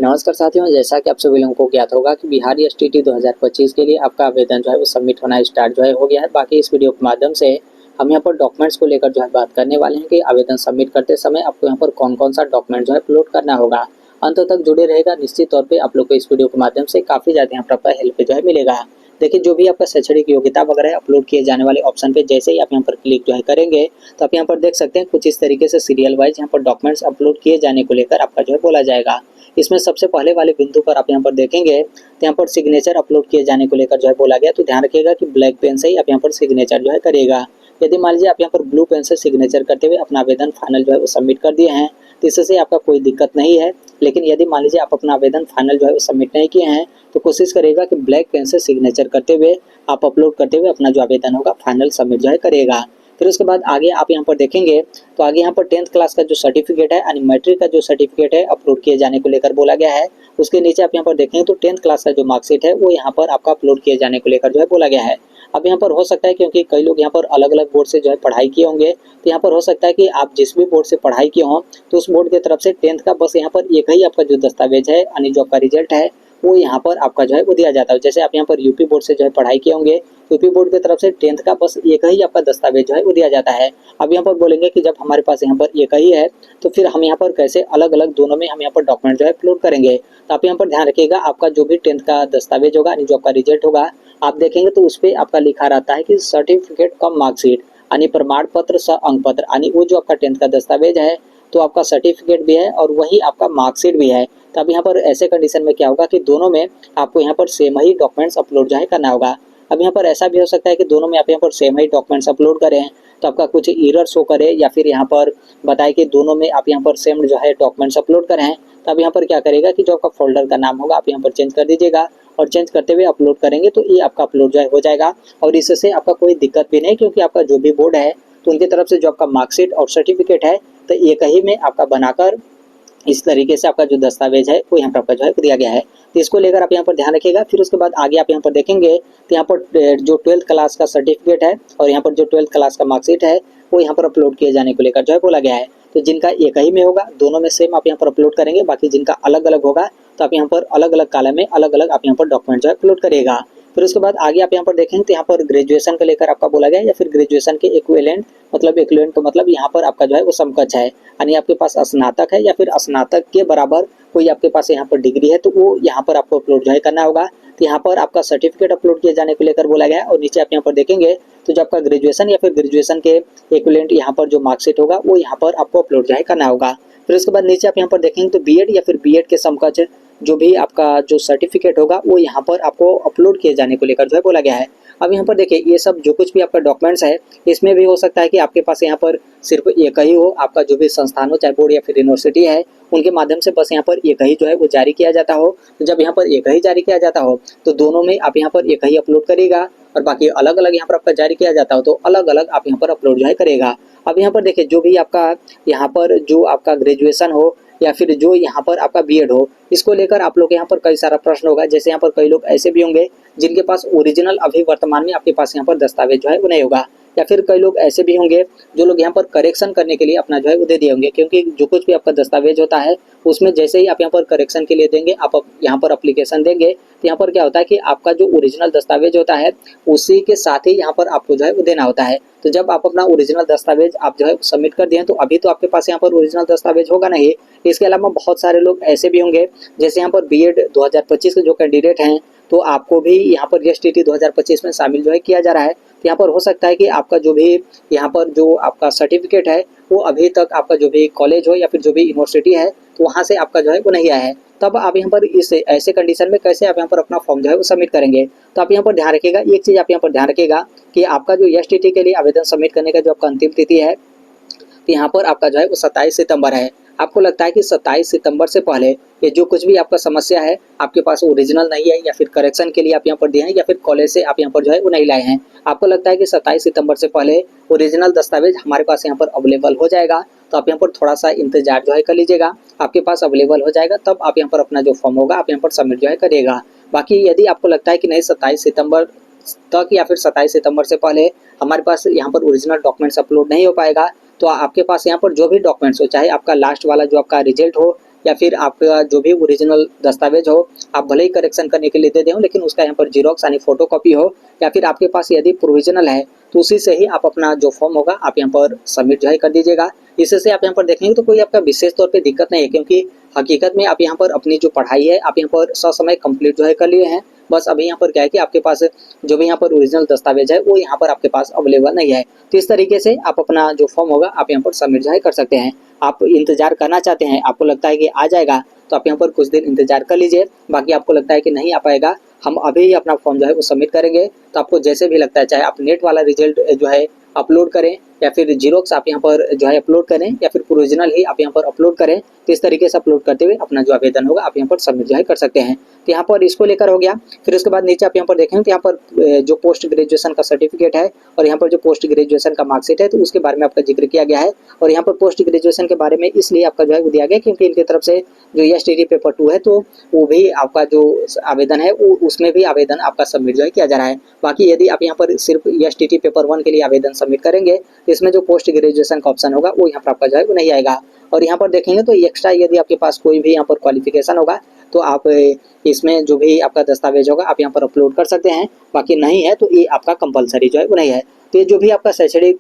नमस्कार साथियों, जैसा कि आप सभी लोगों को ज्ञात होगा कि बिहार एसटीटी 2025 के लिए आपका आवेदन जो है वो सबमिट होना स्टार्ट जो है हो गया है। बाकी इस वीडियो के माध्यम से हम यहाँ पर डॉक्यूमेंट्स को लेकर जो है बात करने वाले हैं कि आवेदन सबमिट करते समय आपको यहाँ पर कौन कौन सा डॉक्यूमेंट जो है अपलोड करना होगा। अंत तक जुड़े रहेगा। निश्चित तौर पर आप लोग को इस वीडियो के माध्यम से काफ़ी ज़्यादा यहाँ पर हेल्प जो है मिलेगा। देखिए, जो भी आपका शैक्षणिक योग्यता वगैरह अपलोड किए जाने वाले ऑप्शन पे जैसे ही आप यहाँ पर क्लिक जो है करेंगे तो आप यहाँ पर देख सकते हैं कुछ इस तरीके से सीरियल वाइज यहाँ पर डॉक्यूमेंट्स अपलोड किए जाने को लेकर आपका जो है बोला जाएगा। इसमें सबसे पहले वाले बिंदु पर आप यहाँ पर देखेंगे तो यहाँ पर सिग्नेचर अपलोड किए जाने को लेकर जो है बोला गया। तो ध्यान रखिएगा कि ब्लैक पेन से ही आप यहाँ पर सिग्नेचर जो है करिएगा। यदि मान लीजिए आप यहाँ पर ब्लू पेन से सिग्नेचर करते हुए अपना आवेदन फाइनल जो है वो सबमिट कर दिए हैं तो इससे आपका कोई दिक्कत नहीं है। लेकिन यदि मान लीजिए आप अपना आवेदन फाइनल जो है वो सबमिट नहीं किए हैं तो कोशिश करिएगा कि ब्लैक पेन से सिग्नेचर करते हुए आप अपलोड करते हुए अपना जो आवेदन होगा फाइनल सबमिट जो है करिएगा। फिर उसके बाद आगे आप यहाँ पर देखेंगे तो आगे यहाँ पर 10th क्लास का जो सर्टिफिकेट है यानी मैट्रिक का जो सर्टिफिकेट है अपलोड किए जाने को लेकर बोला गया है। उसके नीचे आप यहाँ पर देखेंगे तो 10th क्लास का जो मार्कशीट है वो यहाँ पर आपका अपलोड किए जाने को लेकर जो है बोला गया है। अब यहाँ पर हो सकता है क्योंकि कई लोग यहाँ पर अलग अलग बोर्ड से जो है पढ़ाई किए होंगे तो यहाँ पर हो सकता है कि आप जिस भी बोर्ड से पढ़ाई किए हों तो उस बोर्ड की तरफ से 10th का बस यहाँ पर एक ही आपका जो दस्तावेज है यानी जो आपका रिजल्ट है वो यहाँ पर आपका जो है वो दिया जाता है। जैसे आप यहाँ पर यूपी बोर्ड से जो है पढ़ाई किए होंगे यूपी बोर्ड की तरफ से 10th का बस एक ही आपका दस्तावेज जो है वो दिया जाता है। अब यहाँ पर बोलेंगे कि जब हमारे पास यहाँ पर एक ही है तो फिर हम यहाँ पर कैसे अलग अलग दोनों में हम यहाँ पर डॉक्यूमेंट जो है अपलोड करेंगे। तो आप यहाँ पर ध्यान रखिएगा, आपका जो भी 10th का दस्तावेज होगा यानी जो आपका रिजल्ट होगा आप देखेंगे तो उस पर आपका लिखा रहता है कि सर्टिफिकेट कम मार्कशीट यानी प्रमाण पत्र स अंक पत्र यानी वो जो आपका 10th का दस्तावेज है तो आपका सर्टिफिकेट भी है और वही आपका मार्कशीट भी है। तो अब यहाँ पर ऐसे कंडीशन में क्या होगा कि दोनों में आपको यहाँ पर सेम ही डॉक्यूमेंट्स अपलोड जो है करना होगा। अब यहाँ पर ऐसा भी हो सकता है कि दोनों में आप यहाँ पर सेम ही डॉक्यूमेंट्स अपलोड करें तो आपका कुछ एरर शो करे या फिर यहाँ पर बताए कि दोनों में आप यहाँ पर सेम जो है डॉक्यूमेंट्स अपलोड करें। तो अब यहाँ पर क्या करेगा कि जो आपका फोल्डर का नाम होगा आप यहाँ पर चेंज कर दीजिएगा और चेंज करते हुए अपलोड करेंगे तो ये आपका अपलोड जो है हो जाएगा और इससे आपका कोई दिक्कत भी नहीं, क्योंकि आपका जो भी बोर्ड है तो उनकी तरफ से जो आपका मार्कशीट और सर्टिफिकेट है तो एक ही में आपका बनाकर इस तरीके से आपका जो दस्तावेज है वो यहाँ पर आपका जो है दिया गया है। तो इसको लेकर आप यहाँ पर ध्यान रखिएगा। फिर उसके बाद आगे आप यहाँ पर देखेंगे तो यहाँ पर जो 12th क्लास का सर्टिफिकेट है और यहाँ पर जो 12th क्लास का मार्कशीट है वो यहाँ पर अपलोड किए जाने को लेकर जो है बोला गया है। तो जिनका एक ही में होगा दोनों में सेम आप यहाँ पर अपलोड करेंगे, बाकी जिनका अलग अलग होगा तो आप यहाँ पर अलग अलग कॉलम में अलग अलग आप यहाँ पर डॉक्यूमेंट जो है अपलोड करिएगा। फिर उसके बाद आगे आप यहाँ पर देखेंगे तो यहाँ पर ग्रेजुएशन को लेकर आपका बोला गया या फिर ग्रेजुएशन के इक्विवेलेंट तो मतलब यहाँ पर आपका जो है वो समकक्ष है यानी आपके पास स्नातक है या फिर स्नातक के बराबर कोई आपके पास यहाँ पर डिग्री है तो वो यहाँ पर आपको अपलोड जो है करना होगा। तो यहाँ पर आपका सर्टिफिकेट अपलोड किए जाने को लेकर बोला गया है और नीचे आप यहाँ पर देखेंगे तो जो आपका ग्रेजुएशन या फिर ग्रेजुएशन के इक्विवेलेंट यहाँ पर जो मार्कशीट होगा वो यहाँ पर आपको अपलोड जो है करना होगा। फिर उसके बाद नीचे आप यहाँ पर देखेंगे तो बीएड या फिर बीएड के समकक्ष जो भी आपका जो सर्टिफिकेट होगा वो यहाँ पर आपको अपलोड किए जाने को लेकर जो है बोला गया है। अब यहाँ पर देखिए ये सब जो कुछ भी आपका डॉक्यूमेंट्स है इसमें भी हो सकता है कि आपके पास यहाँ पर सिर्फ एक ही हो, आपका जो भी संस्थान हो चाहे बोर्ड या फिर यूनिवर्सिटी है उनके माध्यम से बस यहाँ पर एक ही जो है वो जारी किया जाता हो। तो जब यहाँ पर एक ही जारी किया जाता हो तो दोनों में आप यहाँ पर एक ही अपलोड करिएगा और बाकी अलग अलग यहाँ पर आपका जारी किया जाता हो तो अलग अलग आप यहाँ पर अपलोड जो है करेगा। अब यहाँ पर देखिए जो भी आपका यहाँ पर जो आपका ग्रेजुएशन हो या फिर जो यहाँ पर आपका बीएड हो इसको लेकर आप लोग यहाँ पर कई सारा प्रश्न होगा। जैसे यहाँ पर कई लोग ऐसे भी होंगे जिनके पास ओरिजिनल अभी वर्तमान में आपके पास यहाँ पर दस्तावेज जो है वो नहीं होगा, या फिर कई लोग ऐसे भी होंगे जो लोग यहाँ पर करेक्शन करने के लिए अपना जो है वो दे दिए होंगे, क्योंकि जो कुछ भी आपका दस्तावेज होता है उसमें जैसे ही आप यहाँ पर करेक्शन के लिए देंगे आप यहाँ पर अप्लीकेशन देंगे तो यहाँ पर क्या होता है कि आपका जो ओरिजिनल दस्तावेज होता है उसी के साथ ही यहाँ पर आपको जो है वो देना होता है। तो जब आप अपना ओरिजिनल दस्तावेज आप जो है सबमिट कर दिए तो अभी तो आपके पास यहाँ पर ओरिजिनल दस्तावेज होगा नहीं। इसके अलावा बहुत सारे लोग ऐसे भी होंगे जैसे यहाँ पर बीएड 2025 के जो कैंडिडेट हैं तो आपको भी यहाँ पर एसटीटी 2025 में शामिल जो है किया जा रहा है। तो यहाँ पर हो सकता है कि आपका जो भी यहाँ पर जो आपका सर्टिफिकेट है वो अभी तक आपका जो भी कॉलेज हो या फिर जो भी यूनिवर्सिटी है तो वहाँ से आपका जो है वो नहीं आया है। तब आप यहाँ पर इस ऐसे कंडीशन में कैसे आप यहाँ पर अपना फॉर्म जो है वो सबमिट करेंगे। तो आप यहाँ पर ध्यान रखिएगा, एक चीज़ आप यहाँ पर ध्यान रखिएगा कि आपका जो एसटीटी के लिए आवेदन सबमिट करने का जो आपका अंतिम तिथि है तो यहाँ पर आपका जो है वो 27 सितंबर है। आपको लगता है कि 27 सितंबर से पहले ये जो कुछ भी आपका समस्या है आपके पास ओरिजिनल नहीं है या फिर करेक्शन के लिए आप यहाँ पर दिए हैं या फिर कॉलेज से आप यहाँ पर जो है वो नहीं लाए हैं, आपको लगता है कि 27 सितंबर से पहले ओरिजिनल दस्तावेज हमारे पास यहाँ पर अवेलेबल हो जाएगा तो आप यहाँ पर थोड़ा सा इंतजार जो है कर लीजिएगा, आपके पास अवेलेबल हो जाएगा तब आप यहाँ पर अपना जो फॉर्म होगा आप यहाँ पर सबमिट जो है करिएगा। बाकी यदि आपको लगता है कि नहीं 27 सितंबर तक या फिर 27 सितंबर से पहले हमारे पास यहाँ पर ओरिजिनल डॉक्यूमेंट्स अपलोड नहीं हो पाएगा तो आपके पास यहाँ पर जो भी डॉक्यूमेंट्स हो, चाहे आपका लास्ट वाला जो आपका रिजल्ट हो या फिर आपका जो भी ओरिजिनल दस्तावेज हो, आप भले ही करेक्शन करने के लिए दे दें लेकिन उसका यहाँ पर जीरोक्स यानी फोटोकॉपी हो, या फिर आपके पास यदि प्रोविजनल है तो उसी से ही आप अपना जो फॉर्म होगा आप यहाँ पर सबमिट जो है कर दीजिएगा। इससे आप यहाँ पर देखेंगे तो कोई आपका विशेष तौर पे दिक्कत नहीं है, क्योंकि हकीकत में आप यहाँ पर अपनी जो पढ़ाई है आप यहाँ पर ससमय कंप्लीट जो है कर लिए हैं। बस अभी यहाँ पर क्या है कि आपके पास जो भी यहाँ पर ओरिजिनल दस्तावेज है वो यहाँ पर आपके पास अवेलेबल नहीं है। तो इस तरीके से आप अपना जो फॉर्म होगा आप यहाँ पर सबमिट जो है कर सकते हैं। आप इंतजार करना चाहते हैं, आपको लगता है कि आ जाएगा, तो आप यहाँ पर कुछ दिन इंतजार कर लीजिए। बाकी आपको लगता है कि नहीं आ पाएगा, हम अभी अपना फॉर्म जो है वो सबमिट करेंगे, तो आपको जैसे भी लगता है, चाहे आप नेट वाला रिजल्ट जो है अपलोड करें या फिर जीरोक्स आप यहाँ पर जो है अपलोड करें या फिर प्रोविजनल ही आप यहाँ पर अपलोड करें, तो इस तरीके से अपलोड करते हुए अपना जो आवेदन होगा आप यहाँ पर सबमिट जो है कर सकते हैं। तो यहाँ पर इसको लेकर हो गया। फिर उसके बाद नीचे आप यहाँ पर देखेंगे तो यहाँ पर जो पोस्ट ग्रेजुएशन का सर्टिफिकेट है और यहाँ पर जो पोस्ट ग्रेजुएशन का मार्कशीट है तो उसके बारे में आपका जिक्र किया गया है। और यहाँ पर पोस्ट ग्रेजुएशन के बारे में इसलिए आपका जो है वो दिया गया क्योंकि इनकी तरफ से जो एसटीटी पेपर 2 है तो वो भी आपका जो आवेदन है वो उसमें भी आवेदन आपका सबमिट जो है किया जा रहा है। बाकी यदि आप यहाँ पर सिर्फ एसटीटी पेपर 1 के लिए आवेदन सबमिट करेंगे तो इसमें जो पोस्ट ग्रेजुएशन का ऑप्शन होगा वो यहाँ पर आपका जो है वो नहीं आएगा। और यहाँ पर देखेंगे तो एक्स्ट्रा यदि आपके पास कोई भी यहाँ पर क्वालिफिकेशन होगा तो आप इसमें जो भी आपका दस्तावेज होगा आप यहाँ पर अपलोड कर सकते हैं। बाकी नहीं है तो ये आपका कंपलसरी जो है वो नहीं है। तो ये जो भी आपका शैक्षणिक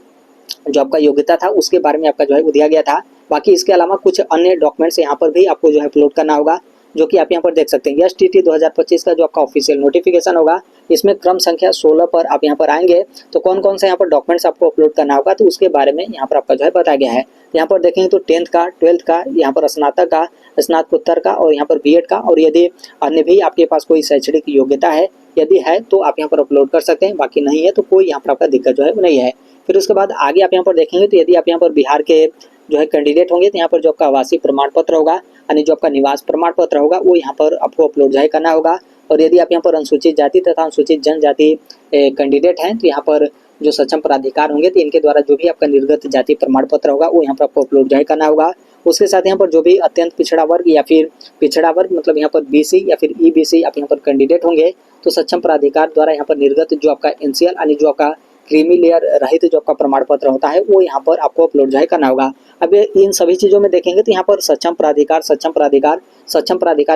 जो आपका योग्यता था उसके बारे में आपका जो है वो दिया गया था। बाकी इसके अलावा कुछ अन्य डॉक्यूमेंट्स यहाँ पर भी आपको जो है अपलोड करना होगा, जो कि आप यहाँ पर देख सकते हैं। एसटीटी 2025 का जो आपका ऑफिशियल नोटिफिकेशन होगा इसमें क्रम संख्या 16 पर आप यहाँ पर आएंगे तो कौन कौन सा यहाँ पर डॉक्यूमेंट्स आपको अपलोड करना होगा तो उसके बारे में यहाँ पर आपका जो है बताया गया है। यहाँ पर देखेंगे तो 10th का, 12th का, यहाँ पर स्नातक का, स्नातकोत्तर का और यहाँ पर बीएड का, और यदि अन्य भी आपके पास कोई शैक्षणिक योग्यता है यदि है तो आप यहाँ पर अपलोड कर सकते हैं। बाकी नहीं है तो कोई यहाँ पर आपका दिक्कत जो है वो नहीं है। फिर उसके बाद आगे आप यहाँ पर देखेंगे तो यदि आप यहाँ पर बिहार के जो है कैंडिडेट होंगे तो यहाँ पर जो आपका आवासीय प्रमाण पत्र होगा यानी जो आपका निवास प्रमाण पत्र होगा वो यहाँ पर आपको अपलोड जो है करना होगा। और यदि आप यहाँ पर अनुसूचित जाति तथा अनुसूचित जनजाति कैंडिडेट हैं तो यहाँ पर जो सक्षम प्राधिकार होंगे तो इनके द्वारा जो भी आपका निर्गत जाति प्रमाण पत्र होगा वो यहाँ पर आपको अपलोड जो है करना होगा। उसके साथ यहाँ पर जो भी अत्यंत पिछड़ा वर्ग या फिर पिछड़ा वर्ग मतलब यहाँ पर बीसी या फिर ईबीसी आप यहाँ पर कैंडिडेट होंगे तो सक्षम प्राधिकार द्वारा यहाँ पर निर्गत जो आपका एनसीएल यानी जो आपका क्रीमी लेयर रहित जो आपका प्रमाण पत्र होता है वो यहाँ पर आपको अपलोड जो है करना होगा। अब इन सभी चीज़ों में देखेंगे तो यहाँ पर सक्षम प्राधिकार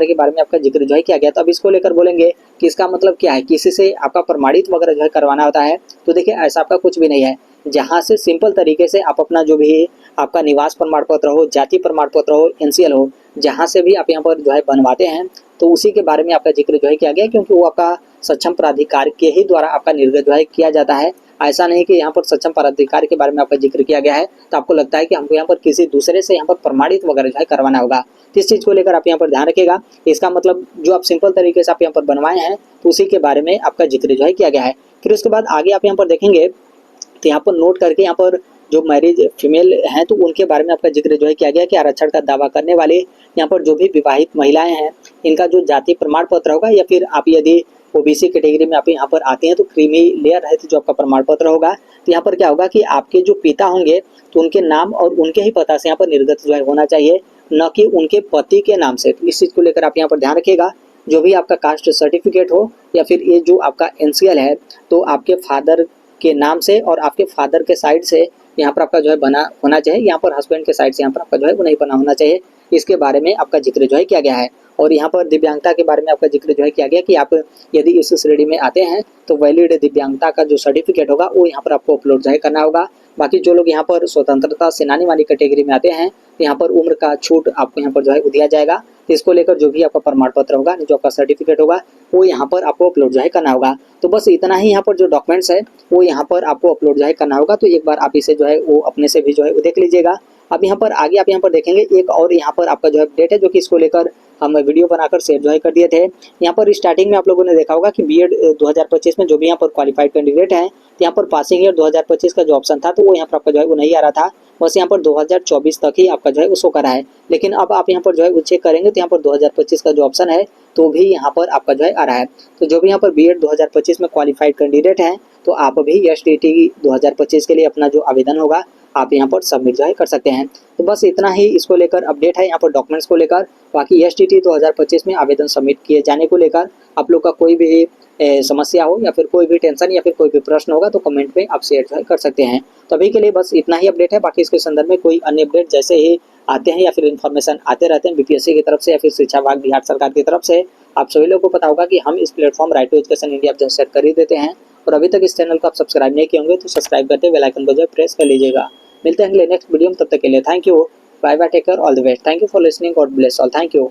के बारे में आपका जिक्र जो है किया गया। तो अब इसको लेकर बोलेंगे कि इसका मतलब क्या है, किसी से आपका प्रमाणित वगैरह जो है करवाना होता है, तो देखिए ऐसा आपका कुछ भी नहीं है। जहाँ से सिंपल तरीके से आप अपना जो भी आपका निवास प्रमाण पत्र हो, जाति प्रमाण पत्र हो, एनसीएल हो, जहाँ से भी आप यहाँ पर जो है बनवाते हैं तो उसी के बारे में आपका जिक्र जो है किया गया, क्योंकि वो आपका सक्षम प्राधिकार के ही द्वारा आपका निर्गत जो है किया जाता है। ऐसा नहीं कि यहाँ पर सक्षम प्राधिकार के बारे में आपका जिक्र किया गया है तो आपको लगता है कि हमको यहाँ पर किसी दूसरे से यहाँ पर प्रमाणित वगैरह जो है करवाना होगा। तो इस चीज़ को लेकर आप यहाँ पर ध्यान रखिएगा। इसका मतलब जो आप सिंपल तरीके से आप यहाँ पर बनवाए हैं तो उसी के बारे में आपका जिक्र जो है किया गया है। फिर उसके बाद आगे आप यहाँ पर देखेंगे तो यहाँ पर नोट करके यहाँ पर जो मैरिज फीमेल हैं तो उनके बारे में आपका जिक्र जो है किया गया कि आरक्षण का दावा करने वाले यहाँ पर जो भी विवाहित महिलाएं हैं इनका जो जाति प्रमाण पत्र होगा या फिर आप यदि ओबीसी कैटेगरी में आप यहाँ पर आते हैं तो क्रीमी लेयर रहित जो आपका प्रमाण पत्र होगा तो यहाँ पर क्या होगा कि आपके जो पिता होंगे तो उनके नाम और उनके ही पता से यहाँ पर निर्गत जो है होना चाहिए, न कि उनके पति के नाम से। तो इस चीज़ को लेकर आप यहाँ पर ध्यान रखिएगा। जो भी आपका कास्ट सर्टिफिकेट हो या फिर ये जो आपका एनसीएल है तो आपके फादर के नाम से और आपके फादर के साइड से यहाँ पर आपका जो है बना होना चाहिए। यहाँ पर हस्बैंड के साइड से यहाँ पर आपका जो है वो नहीं बना होना चाहिए। इसके बारे में आपका जिक्र जो है किया गया है। और यहाँ पर दिव्यांगता के बारे में आपका जिक्र जो है किया गया कि आप यदि इस श्रेणी में आते हैं तो वैलिड दिव्यांगता का जो सर्टिफिकेट होगा वो यहाँ पर आपको अपलोड जो है करना होगा। बाकी जो लोग यहाँ पर स्वतंत्रता सेनानी वाली कैटेगरी में आते हैं तो यहाँ पर उम्र का छूट आपको यहाँ पर जो है दिया जाएगा। इसको लेकर जो भी आपका प्रमाण पत्र होगा, जो आपका सर्टिफिकेट होगा वो यहाँ पर आपको अपलोड जो है करना होगा। तो बस इतना ही यहाँ पर जो डॉक्यूमेंट्स है वो यहाँ पर आपको अपलोड जो है करना होगा। तो एक बार आप इसे जो है वो अपने से भी जो है वो देख लीजिएगा। अब यहाँ पर आगे आप यहाँ पर देखेंगे एक और यहाँ पर आपका जो है अपडेट है जो कि इसको लेकर हम वीडियो बनाकर शेयर जो है कर दिए थे। यहाँ पर स्टार्टिंग में आप लोगों ने देखा होगा कि बीएड 2025 में जो भी यहाँ पर क्वालिफाइड कैंडिडेट हैं तो यहाँ पर पासिंग ईयर 2025 का जो ऑप्शन था तो वो यहाँ पर आपका जो है वो नहीं आ रहा था। बस यहाँ पर 2024 तक ही आपका जो है वो शो करा है। लेकिन अब आप यहाँ पर जो है वो चेक करेंगे तो यहाँ पर 2025 का जो ऑप्शन है तो भी यहाँ पर आपका जो है आ रहा है। तो जो भी यहाँ पर बीएड 2025 में क्वालिफाइड कैंडिडेट हैं तो आप भी एसटीटी 2025 के लिए अपना जो आवेदन होगा आप यहाँ पर सबमिट जो है कर सकते हैं। तो बस इतना ही इसको लेकर अपडेट है यहाँ पर डॉक्यूमेंट्स को लेकर। बाकी STT 2025 में आवेदन सबमिट किए जाने को लेकर आप लोग का कोई भी समस्या हो या फिर कोई भी टेंशन या फिर कोई भी प्रश्न होगा तो कमेंट पे आप शेयर जो है कर सकते हैं। तो अभी के लिए बस इतना ही अपडेट है। बाकी इसके संदर्भ में कोई अन्य अपडेट जैसे ही आते हैं या फिर इन्फॉर्मेशन आते रहते हैं BPSC की तरफ से या फिर शिक्षा विभाग बिहार सरकार की तरफ से, आप सभी लोगों को पता होगा कि हम इस platform right to education India पर सेट कर ही देते हैं। और अभी तक इस चैनल को आप सब्सक्राइब नहीं किए होंगे तो सब्सक्राइब करके बेल आइकन को जो प्रेस कर लीजिएगा। मिलते हैं अगले नेक्स्ट वीडियो में, तब तक के लिए thank you, bye bye, take care, all the best, thank you for listening, God bless all, thank you.